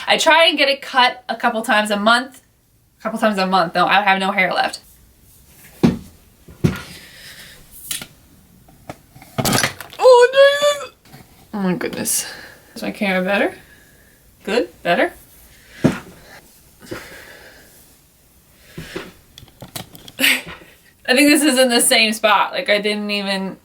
I try and get it cut a couple times a month. No, I have no hair left. Oh, Jesus. Oh my goodness. Is my camera better? Good? Better? I think this is in the same spot. Like I didn't even...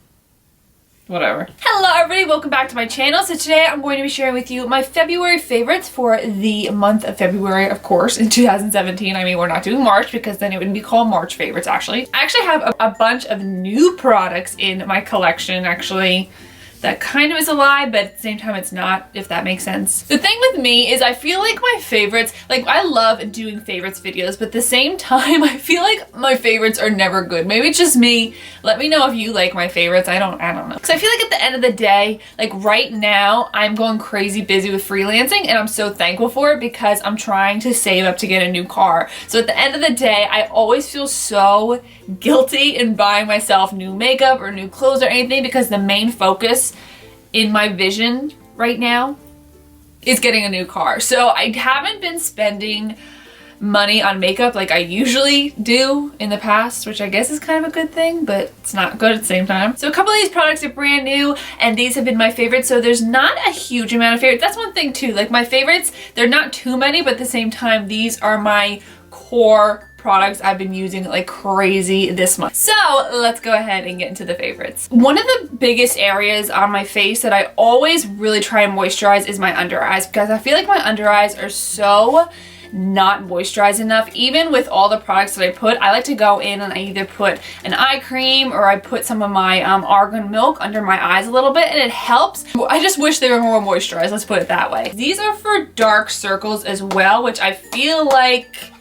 Whatever. Hello everybody, welcome back to my channel. So today I'm going to be sharing with you my February favorites for the month of February, of course, in 2017. I mean, we're not doing March because then it would be called March favorites, actually. I actually have a bunch of new products in my collection, actually. That kind of is a lie, but at the same time it's not, if that makes sense. The thing with me is I feel like my favorites, like I love doing favorites videos, but at the same time I feel like my favorites are never good. Maybe it's just me. Let me know if you like my favorites. I don't know. Because I feel like at the end of the day, like right now I'm going crazy busy with freelancing and I'm so thankful for it because I'm trying to save up to get a new car. So at the end of the day, I always feel so guilty in buying myself new makeup or new clothes or anything because the main focus in my vision right now is getting a new car. So I haven't been spending money on makeup like I usually do in the past, which I guess is kind of a good thing, but it's not good at the same time. So a couple of these products are brand new and these have been my favorites. So there's not a huge amount of favorites. That's one thing too. Like my favorites, they're not too many, but at the same time, these are my core products I've been using like crazy this month. So let's go ahead and get into the favorites. One of the biggest areas on my face that I always really try and moisturize is my under eyes because I feel like my under eyes are so not moisturized enough. Even with all the products that I put, I like to go in and I either put an eye cream or I put some of my argan milk under my eyes a little bit and it helps. I just wish they were more moisturized, let's put it that way. These are for dark circles as well, which I feel like,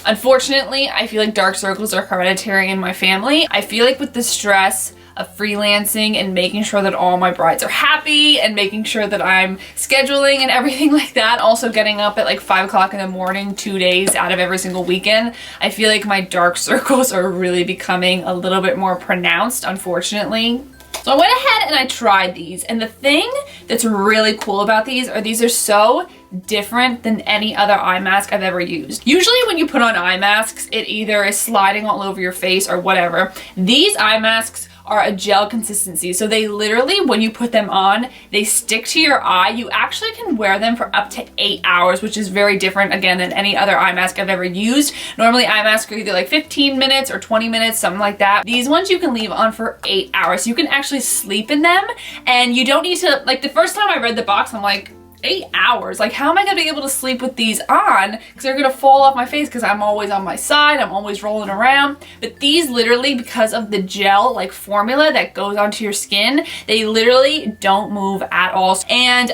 unfortunately, I feel like dark circles are hereditary in my family. I feel like with the stress of freelancing and making sure that all my brides are happy and making sure that I'm scheduling and everything like that, also getting up at like 5 o'clock in the morning 2 days out of every single weekend, I feel like my dark circles are really becoming a little bit more pronounced, unfortunately. So I went ahead and I tried these, and the thing that's really cool about these are so different than any other eye mask I've ever used. Usually when you put on eye masks, it either is sliding all over your face or whatever. These eye masks are a gel consistency. So they literally, when you put them on, they stick to your eye. You actually can wear them for up to 8 hours, which is very different, again, than any other eye mask I've ever used. Normally eye masks are either like 15 minutes or 20 minutes, something like that. These ones you can leave on for 8 hours. You can actually sleep in them and you don't need to, like the first time I read the box, I'm like, 8 hours? Like how am I gonna be able to sleep with these on? Because they're gonna fall off my face because I'm always on my side, I'm always rolling around. But these literally, because of the gel like formula that goes onto your skin, they literally don't move at all. And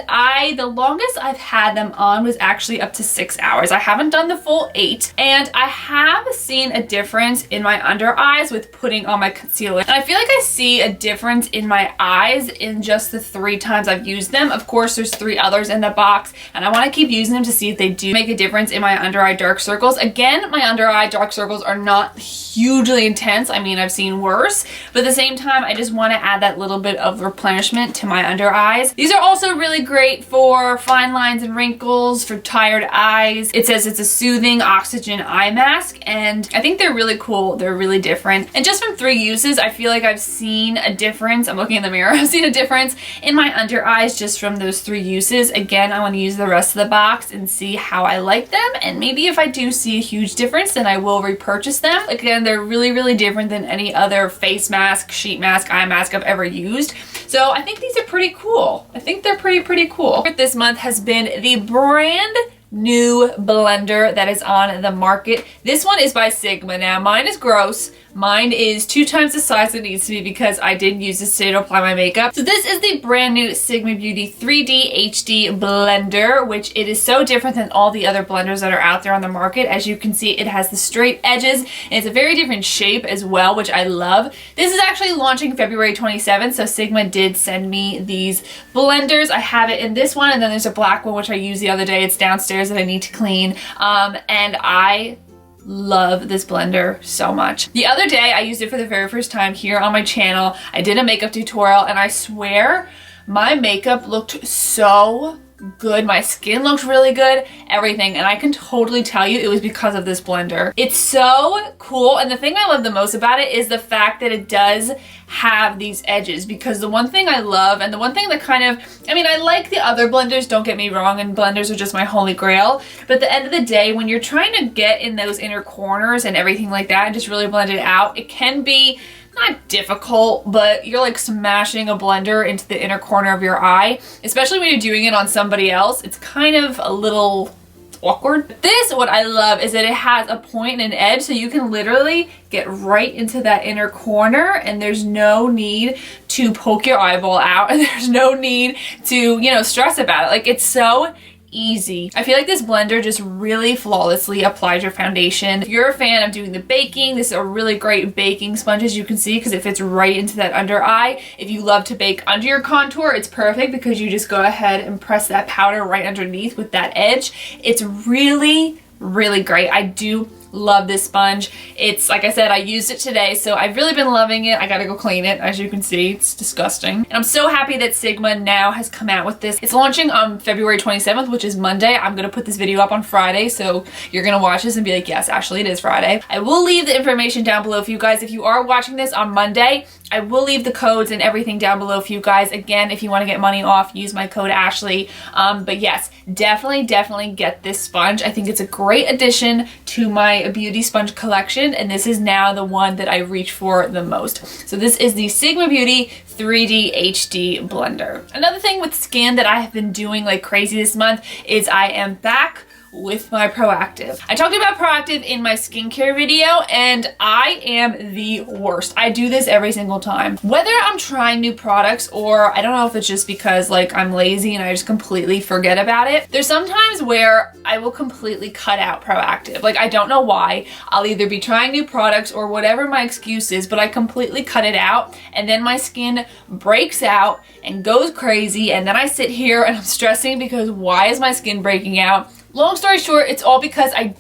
the longest I've had them on was actually up to 6 hours. I haven't done the full 8, and I have seen a difference in my under eyes with putting on my concealer. And I feel like I see a difference in my eyes in just the 3 times I've used them. Of course, there's 3 others in the box and I want to keep using them to see if they do make a difference in my under eye dark circles. Again, my under eye dark circles are not hugely intense. I mean, I've seen worse, but at the same time, I just want to add that little bit of replenishment to my under eyes. These are also really great for fine lines and wrinkles, for tired eyes. It says it's a soothing oxygen eye mask and I think they're really cool. They're really different. And just from 3 uses, I feel like I've seen a difference. I'm looking in the mirror. I've seen a difference in my under eyes just from those 3 uses. Again, I want to use the rest of the box and see how I like them, and maybe if I do see a huge difference, then I will repurchase them. Again, they're really, really different than any other face mask, sheet mask, eye mask I've ever used. So I think these are pretty cool. I think they're pretty cool. This month has been the brand new blender that is on the market. This one is by Sigma. Now mine is gross. Mine is 2 times the size it needs to be because I did use this today to apply my makeup. So this is the brand new Sigma Beauty 3D HD blender, which it is so different than all the other blenders that are out there on the market. As you can see, it has the straight edges and it's a very different shape as well, which I love. This is actually launching February 27th, so Sigma did send me these blenders. I have it in this one, and then there's a black one which I used the other day. It's downstairs that I need to clean, and I love this blender so much. The other day I used it for the very first time here on my channel. I did a makeup tutorial and I swear my makeup looked so good. My skin looked really good, everything. And I can totally tell you it was because of this blender. It's so cool. And the thing I love the most about it is the fact that it does have these edges, because the one thing I love, and the one thing that kind of, I mean, I like the other blenders, don't get me wrong, and blenders are just my holy grail. But at the end of the day, when you're trying to get in those inner corners and everything like that and just really blend it out, it can be not difficult, but you're like smashing a blender into the inner corner of your eye, especially when you're doing it on somebody else. It's kind of a little awkward. This, what I love is that it has a point and an edge, so you can literally get right into that inner corner, and there's no need to poke your eyeball out, and there's no need to, you know, stress about it. Like, it's so easy. I feel like this blender just really flawlessly applies your foundation. If you're a fan of doing the baking, this is a really great baking sponge, as you can see, because it fits right into that under eye. If you love to bake under your contour, it's perfect because you just go ahead and press that powder right underneath with that edge. It's really, really great. I do love this sponge. It's, like I said, I used it today, so I've really been loving it. I gotta go clean it. As you can see, it's disgusting. And I'm so happy that Sigma now has come out with this. It's launching on February 27th, which is Monday. I'm gonna put this video up on Friday, so you're gonna watch this and be like, yes, actually it is Friday. I will leave the information down below for you guys. If you are watching this on Monday, I will leave the codes and everything down below for you guys. Again, if you want to get money off, use my code Ashley. But yes, definitely get this sponge. I think it's a great addition to my beauty sponge collection, and this is now the one that I reach for the most. So this is the Sigma Beauty 3D HD blender. Another thing with skin that I have been doing like crazy this month is I am back with my Proactive. I talked about Proactive in my skincare video, and I am the worst. I do this every single time. Whether I'm trying new products, or I don't know if it's just because like I'm lazy and I just completely forget about it. There's sometimes where I will completely cut out Proactive. Like, I don't know why. I'll either be trying new products or whatever my excuse is, but I completely cut it out, and then my skin breaks out and goes crazy, and then I sit here and I'm stressing because why is my skin breaking out? Long story short, it's all because I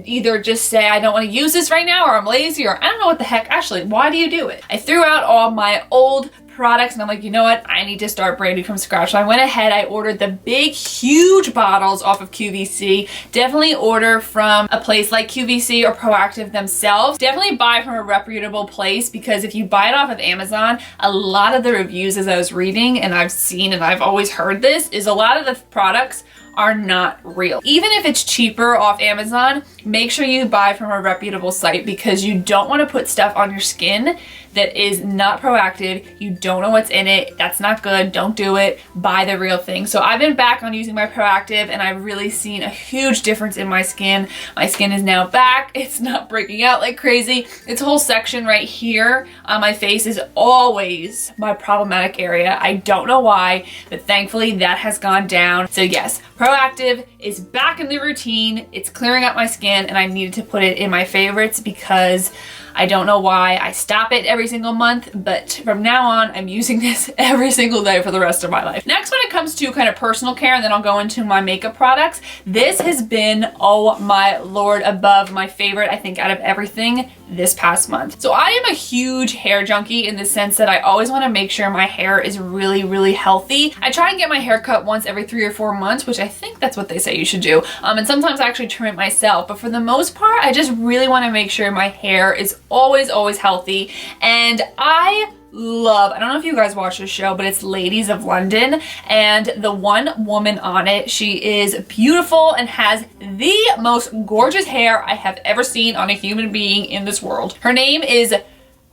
either just say I don't want to use this right now, or I'm lazy, or I don't know what the heck. Ashley, why do you do it? I threw out all my old products and I'm like, you know what? I need to start brand new from scratch. So I went ahead, I ordered the big, huge bottles off of QVC. Definitely order from a place like QVC or Proactive themselves. Definitely buy from a reputable place, because if you buy it off of Amazon, a lot of the reviews, as I was reading and I've seen and I've always heard this, is a lot of the products are not real. Even if it's cheaper off Amazon, make sure you buy from a reputable site, because you don't want to put stuff on your skin that is not Proactive. You don't know what's in it. That's not good. Don't do it. Buy the real thing. So I've been back on using my Proactive, and I've really seen a huge difference in my skin. My skin is now back. It's not breaking out like crazy. This whole section right here on my face is always my problematic area. I don't know why, but thankfully that has gone down. So yes, Proactive is back in the routine. It's clearing up my skin, and I needed to put it in my favorites because I don't know why I stop it every single month, but from now on, I'm using this every single day for the rest of my life. Next, when it comes to kind of personal care, and then I'll go into my makeup products, this has been, oh my Lord, above my favorite, I think, out of everything this past month. So I am a huge hair junkie in the sense that I always want to make sure my hair is really, really healthy. I try and get my hair cut once every 3 or 4 months, which I think that's what they say you should do. And sometimes I actually trim it myself, but for the most part, I just really want to make sure my hair is always healthy. And I love, I don't know if you guys watch this show, but it's Ladies of London, and the one woman on it, she is beautiful and has the most gorgeous hair I have ever seen on a human being in this world. Her name is,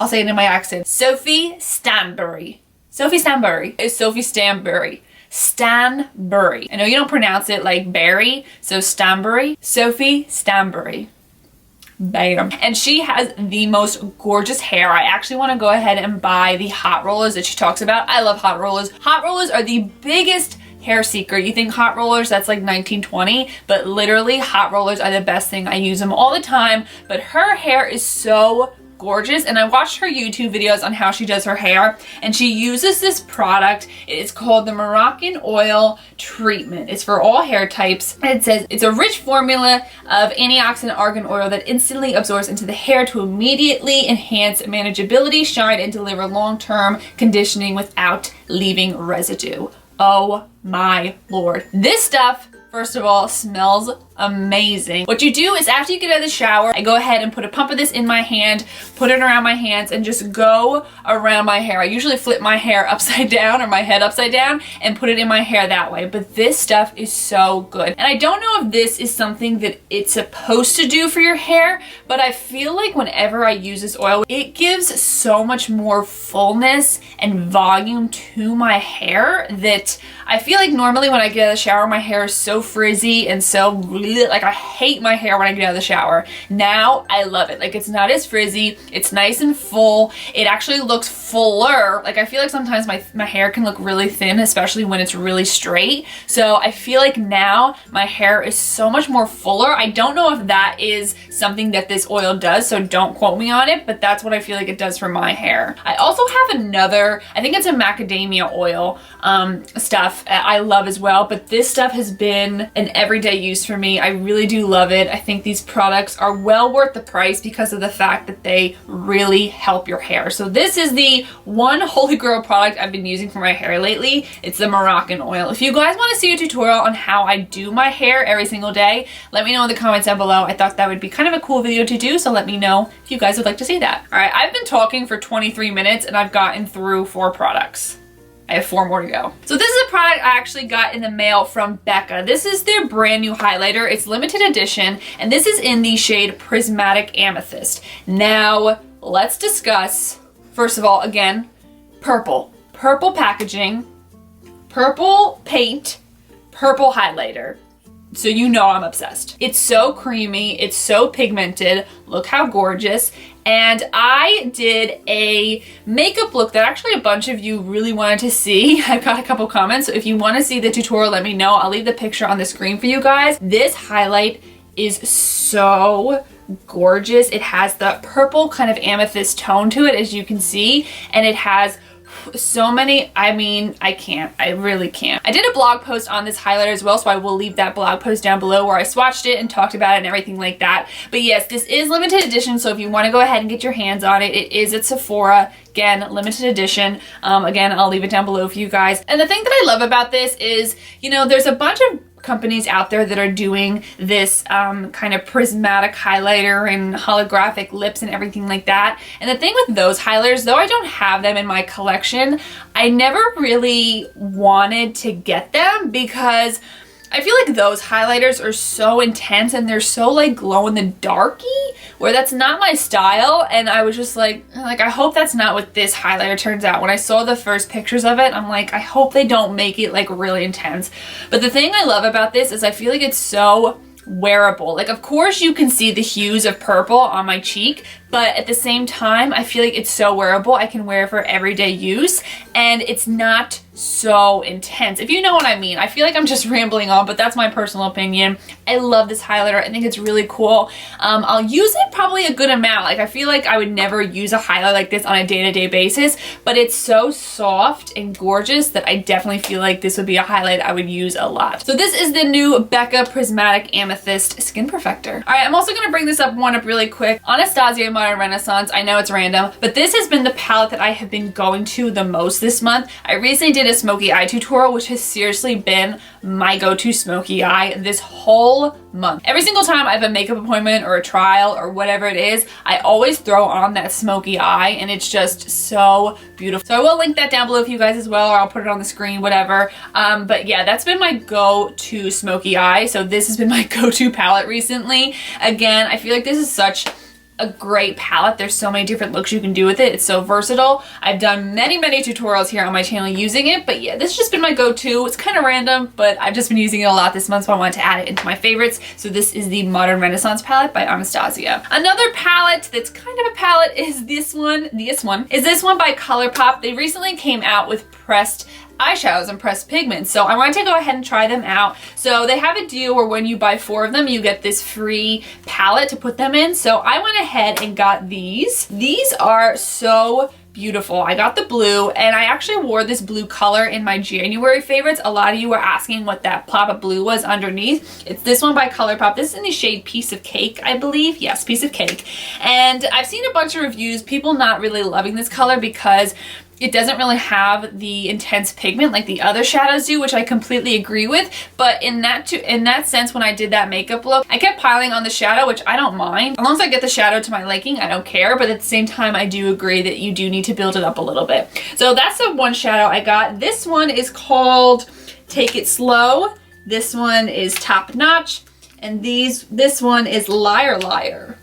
I'll say it in my accent, Sophie Stanbury. Sophie Stanbury is Sophie Stanbury. Stanbury. I know you don't pronounce it like Barry, so Stanbury. Sophie Stanbury. Bam. And she has the most gorgeous hair. I actually want to go ahead and buy the hot rollers that she talks about. I love hot rollers. Hot rollers are the biggest hair secret. You think hot rollers, that's like 1920, but literally hot rollers are the best thing. I use them all the time, but her hair is so gorgeous, and I watched her YouTube videos on how she does her hair, and she uses this product. It is called the Moroccan Oil Treatment. It's for all hair types, and it says it's a rich formula of antioxidant argan oil that instantly absorbs into the hair to immediately enhance manageability, shine, and deliver long-term conditioning without leaving residue. Oh my Lord. This stuff, first of all, smells amazing. What you do is after you get out of the shower, I go ahead and put a pump of this in my hand, put it around my hands, and just go around my hair. I usually flip my hair upside down or my head upside down and put it in my hair that way. But this stuff is so good. And I don't know if this is something that it's supposed to do for your hair, but I feel like whenever I use this oil, it gives so much more fullness and volume to my hair that I feel like normally when I get out of the shower, my hair is so frizzy and so like I hate my hair when I get out of the shower. Now I love it. Like it's not as frizzy, it's nice and full. It actually looks fuller. Like I feel like sometimes my hair can look really thin, especially when it's really straight. So I feel like now my hair is so much more fuller. I don't know if that is something that this oil does, so don't quote me on it, but that's what I feel like it does for my hair. I also have another, I think it's a macadamia oil stuff I love as well, but this stuff has been an everyday use for me. I really do love it. I think these products are well worth the price because of the fact that they really help your hair. So this is the one holy grail product I've been using for my hair lately. It's the Moroccan oil. If you guys want to see a tutorial on how I do my hair every single day, let me know in the comments down below. I thought that would be kind of a cool video to do, so let me know if you guys would like to see that. All right, I've been talking for 23 minutes and I've gotten through 4 products. I have 4 more to go. So this is a product I actually got in the mail from Becca. This is their brand new highlighter. It's limited edition, and this is in the shade Prismatic Amethyst. Now, let's discuss, first of all, again, purple. Purple packaging, purple paint, purple highlighter. So you know I'm obsessed. It's so creamy, it's so pigmented. Look how gorgeous. And I did a makeup look that actually a bunch of you really wanted to see. I've got a couple comments, so if you want to see the tutorial, let me know. I'll leave the picture on the screen for you guys. This highlight is so gorgeous. It has the purple kind of amethyst tone to it, as you can see, and it has so many, I mean, I really can't. I did a blog post on this highlighter as well, so I will leave that blog post down below where I swatched it and talked about it and everything like that. But yes, this is limited edition, so if you want to go ahead and get your hands on it, it is at Sephora. Again, limited edition. Again, I'll leave it down below for you guys. And the thing that I love about this is, you know, there's a bunch of companies out there that are doing this kind of prismatic highlighter and holographic lips and everything like that. And the thing with those highlighters, though I don't have them in my collection, I never really wanted to get them because I feel like those highlighters are so intense and they're so like glow in the darky, where that's not my style. And I was just like I hope that's not what this highlighter turns out. When I saw the first pictures of it, I'm like, I hope they don't make it like really intense. But the thing I love about this is I feel like it's so wearable. Like, of course you can see the hues of purple on my cheek, but at the same time, I feel like it's so wearable. I can wear it for everyday use, and it's not so intense, if you know what I mean. I feel like I'm just rambling on, but that's my personal opinion. I love this highlighter. I think it's really cool. I'll use it probably a good amount. Like, I feel like I would never use a highlighter like this on a day-to-day basis, but it's so soft and gorgeous that I definitely feel like this would be a highlight I would use a lot. So this is the new Becca Prismatic Amethyst Skin Perfector. All right, I'm also gonna bring this up really quick. Anastasia Modern Renaissance, I know it's random, but this has been the palette that I have been going to the most this month. I recently did a smoky eye tutorial, which has seriously been my go-to smoky eye this whole month. Every single time I have a makeup appointment or a trial or whatever it is, I always throw on that smoky eye, and it's just so beautiful. So I will link that down below for you guys as well, or I'll put it on the screen, whatever. But yeah, that's been my go-to smoky eye. So this has been my go-to palette recently. Again, I feel like this is such a great palette. There's so many different looks you can do with it. It's so versatile. I've done many tutorials here on my channel using it, but yeah, this has just been my go-to. It's kind of random, but I've just been using it a lot this month, so I wanted to add it into my favorites. So this is the Modern Renaissance palette by Anastasia. Another palette that's kind of a palette is this one. This one by ColourPop. They recently came out with pressed eyeshadows and pressed pigments, so I wanted to go ahead and try them out. So they have a deal where when you buy 4 of them, you get this free palette to put them in. So I went ahead and got these. These are so beautiful. I got the blue, and I actually wore this blue color in my January favorites. A lot of you were asking what that pop of blue was underneath. It's this one by ColourPop. This is in the shade Piece of Cake, I believe. Yes, Piece of Cake. And I've seen a bunch of reviews, people not really loving this color because It doesn't really have the intense pigment like the other shadows do, which I completely agree with. But in that sense, when I did that makeup look, I kept piling on the shadow, which I don't mind. As long as I get the shadow to my liking, I don't care. But at the same time, I do agree that you do need to build it up a little bit. So that's the one shadow I got. This one is called Take It Slow. This one is Top Notch. And this one is Liar Liar.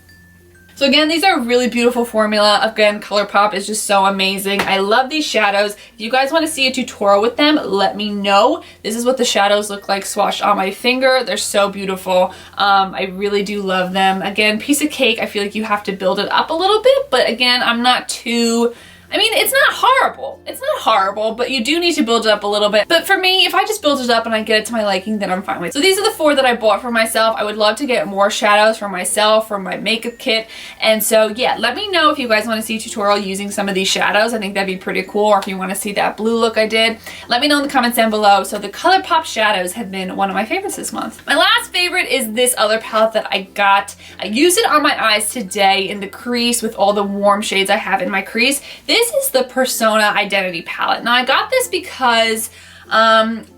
So again, these are really beautiful formula. Again, ColourPop is just so amazing. I love these shadows. If you guys want to see a tutorial with them, let me know. This is what the shadows look like swatched on my finger. They're so beautiful. I really do love them. Again, piece of cake. I feel like you have to build it up a little bit, but again, I'm not too... I mean, it's not horrible. It's not horrible, but you do need to build it up a little bit. But for me, if I just build it up and I get it to my liking, then I'm fine with it. So these are the 4 that I bought for myself. I would love to get more shadows for myself, for my makeup kit. And so yeah, let me know if you guys want to see a tutorial using some of these shadows. I think that'd be pretty cool. Or if you want to see that blue look I did, let me know in the comments down below. So the ColourPop shadows have been one of my favorites this month. My last favorite is this other palette that I got. I used it on my eyes today in the crease with all the warm shades I have in my crease. This is the Persona Identity palette. Now I got this because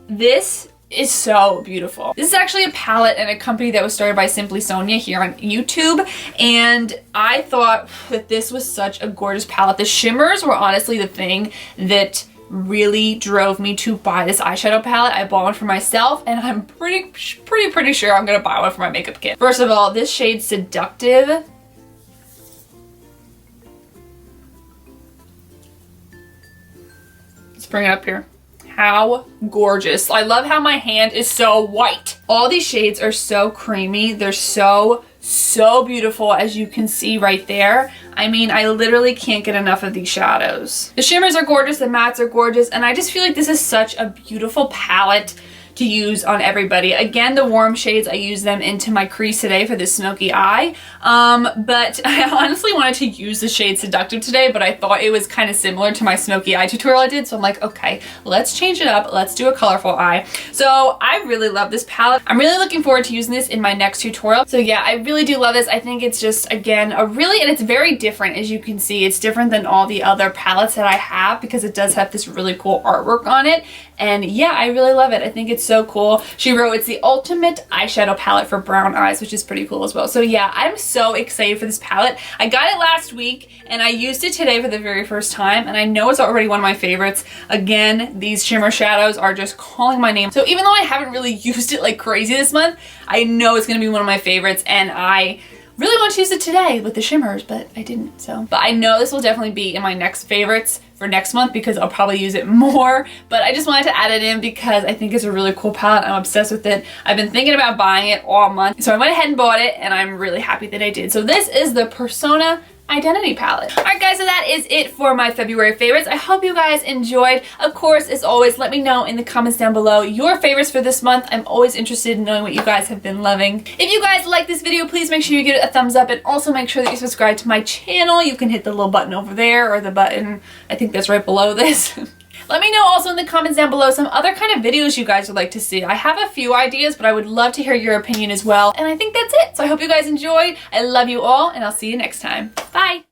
this is so beautiful. This is actually a palette and a company that was started by Simply Sonia here on YouTube, and I thought that this was such a gorgeous palette. The shimmers were honestly the thing that really drove me to buy this eyeshadow palette. I bought one for myself, and I'm pretty sure I'm gonna buy one for my makeup kit. First of all, this shade Seductive. Bring it up here. How gorgeous. I love how my hand is so white. All these shades are so creamy. They're so beautiful, as you can see right there. I mean, I literally can't get enough of these shadows. The shimmers are gorgeous, the mattes are gorgeous, and I just feel like this is such a beautiful palette to use on everybody. Again, the warm shades, I use them into my crease today for this smoky eye. But I honestly wanted to use the shade Seductive today, but I thought it was kind of similar to my smoky eye tutorial I did. So I'm like, okay, let's change it up. Let's do a colorful eye. So I really love this palette. I'm really looking forward to using this in my next tutorial. So yeah, I really do love this. I think it's just, again, and it's very different. As you can see, it's different than all the other palettes that I have because it does have this really cool artwork on it. And yeah, I really love it. I think it's so cool. She wrote it's the ultimate eyeshadow palette for brown eyes, which is pretty cool as well. So yeah, I'm so excited for this palette. I got it last week and I used it today for the very first time, and I know it's already one of my favorites. Again, these shimmer shadows are just calling my name. So even though I haven't really used it like crazy this month, I know it's gonna be one of my favorites, and I really want to use it today with the shimmers, but I didn't, so. But I know this will definitely be in my next favorites for next month because I'll probably use it more, but I just wanted to add it in because I think it's a really cool palette. I'm obsessed with it. I've been thinking about buying it all month, so I went ahead and bought it, and I'm really happy that I did. So this is the Persona Identity palette. Alright guys, so that is it for my February favorites. I hope you guys enjoyed. Of course, as always, let me know in the comments down below your favorites for this month. I'm always interested in knowing what you guys have been loving. If you guys like this video, please make sure you give it a thumbs up, and also make sure that you subscribe to my channel. You can hit the little button over there, or the button, I think that's right below this. Let me know also in the comments down below some other kind of videos you guys would like to see. I have a few ideas, but I would love to hear your opinion as well. And I think that's it. So I hope you guys enjoyed. I love you all, and I'll see you next time. Bye!